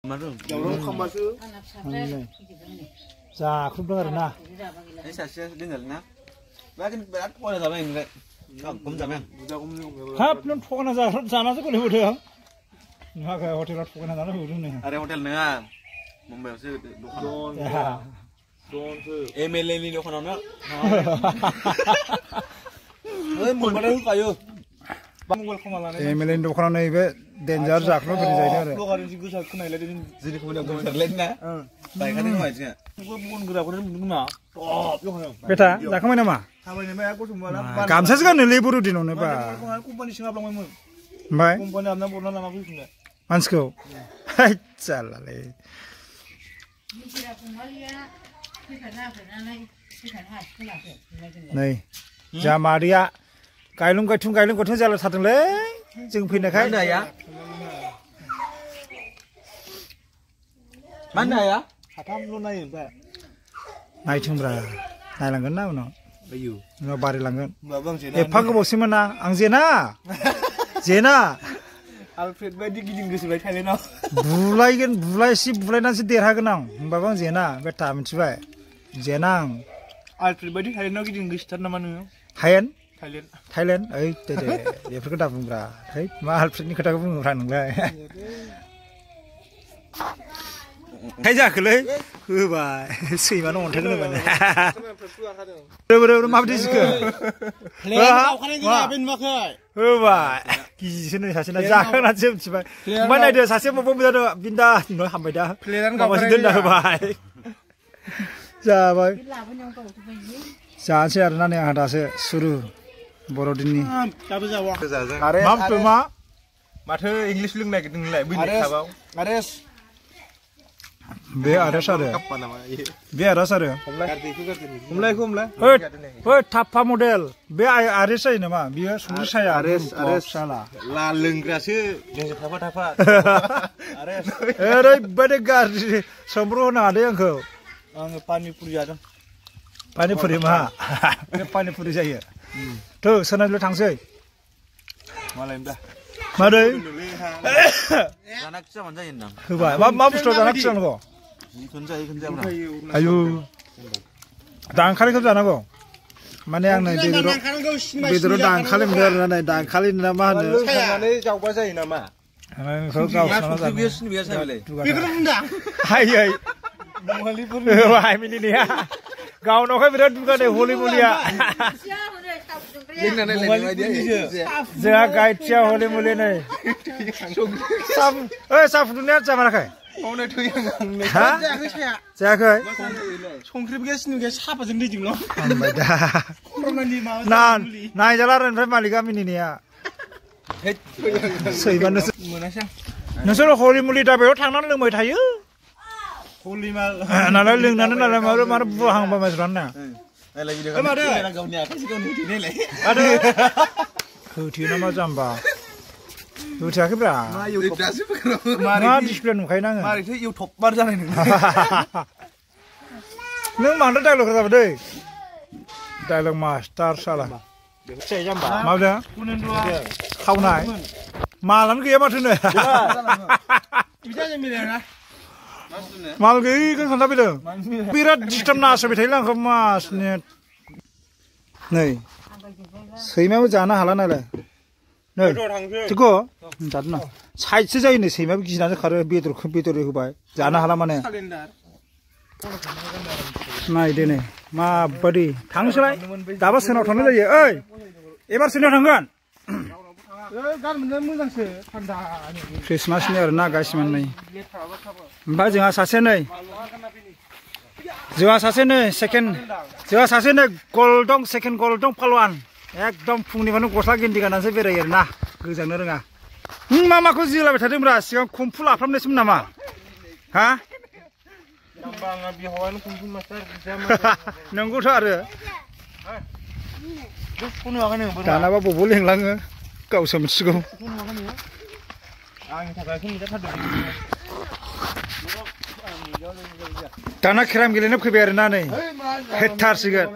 Yang kemasu. जाख्रुबदों आरो ना सासे दोङोना बाखिन बिराद खरा जाबाय नोंलाय खम जाबाय हाब नों थगायना जानासो बोरै होदों नोंहा हटेलाव थगायना जाना होदों नो आरे हटेल नङा मुम्बाइआवसो दखान एमएलए नि दखानावनो ओइ मोनबाथाय होखायो मबाइल खोमा लानाय एमएलए नि दखानाव नैबे डेन्जार जाख्रुब बोरै जायो आरो ब्लगार जि गोसा खोनायलाय जेनिखौ मोना गोमसारलाय ना बायखादों नामा जोंहा गुबुन गोराखौनो नुदों नामा बेटा जाखांबाय नामा थाबायनोबा गथ'मोना गामसासो गाननोलै बर' दिनावनो बा कम्पानि सिङाव लांबायमोन ओमफ्राय कम्पानि हाबना बरना लाना फैफिनबाय मानसिखौ जालालै नै जा मादैया गायलुं गायथुं जालाथारदोंलै जों फैनायखाय mana ya hatam lu naik mbak नायथोंब्रा नायलांगोन ना उनाव ayo उनाव बारायलांगोन babang एफा गोबावसैमोन ना आं जेना Alfred बायदि गिदिं गोसोबाय थाइलेन्डआव बुलायनानैसो देरहागोन आं होमबाबो आं जेना बेटा मिथिबाय जेना आं Alfred बायदि थाइलेन्डआव गिदिं गोसोथार नामा नोङो थाइलेन्ड ओइ दे बेफोरखौ दा बुंब्रा है मा आलफ्रेडनि खोथाखौ बुङोब्रा नोंलाय खाय जाखोलै होबाय सैमानो अन्थाइखौनो होबाय माबायदि जिखो होबाय गिजिसो नै सासेना जाखांनानैसो मिथिबाय ओमफ्राय नायदो सासे माबा जादों बिन्दा हामबाय दा माबासो दोनना होबाय जाबाय जानोसै आरोना नै आंहा दासो सुरु बर'दिननि माथो इंलिस लोंनो नागिरदों नोंलाय बैनि थाबाव बे आरो थाप्पा मडेल बे आरेस जायो नामा बियो संख्रि साया आरेस ला लोंग्रासो जोंसो थाफा ओरैबायदि गाज्रि सोमब्र' होनो हादों आंखौ आङो पानिपुरि जादों पानिपुरि मा पानिपुरि जायो थ' सोनाबल' थांसै मालाय मादै जाना खिजाबानो जायो होनदां होबाय मा बुस्थु जाना खिजानांगौ आयु दानखालिखौ जानांगौ माने आं नै बेदराव दानखालि मोनदों आरोना नै दानखालि ना मा होनो जावबा जायो नामा गावनावहाय बिराद दुगानो हलि मुलिया जोंहा गायथिया हलि मुलि नै साहा फुदुंनाया जामाराखै जायाखै संख्रिबो गैया सिनि गैया साहाजों दैजोंल' नायजाला आरो ओमफ्राय मालिका मिनिनाया सैबानोसो नोंसोर हलि मुलि दाबायाव थांनानै लोंबाय थायो नालाय लोंनानै नालाय मारो बुहांबा मानसिफ्रानो होथेयो ना मा जाम्बा होथेयाखैब्रा मा डिसप्ले नुखायो ना आङो इउटुबार जानाय नों बांद्राय डायलग जाबाय दै डायलग मास्टार साला माबा खावनाय मालानो गैया माथो नो माल गैयिखौ खोन्थाफैदों बिराद डिस्टार्ब नासयबाय थायोलै आंखौ मासनि नै सैमायाबो जानो हाला नालाय नै थिखौ जादों ना साइडसो जायो नै सैमायाबो गिनानै खारो बेदर होबाय जानो हाला माने नायदो नै माबादि थांसैलाय दाबा सोनाव थांनाय जायो ओइ एबार सोनाव थांगोन ख्रिस्टमासनि आरो ना गासिबो नै ओमफ्राय जोंहा सासे नै गल्डं सेकेन्ड गल्डं पालवान एकदम फुंनिफ्रायनो गस्ला गेन्दि गाननानैसो बेरायो आरो ना गोजांनो रोङा मा माखौ जिलाबाय थादोंब्रा सिगां खुम्फु लाफ्रामनायसोमोन नामा हा नंगौथ' आरो दानाबा बबाव लेंलाङो गावसो मिथिगौ दाना केराम गेलेनो फैबाय आरोना नै हेटारसिगोन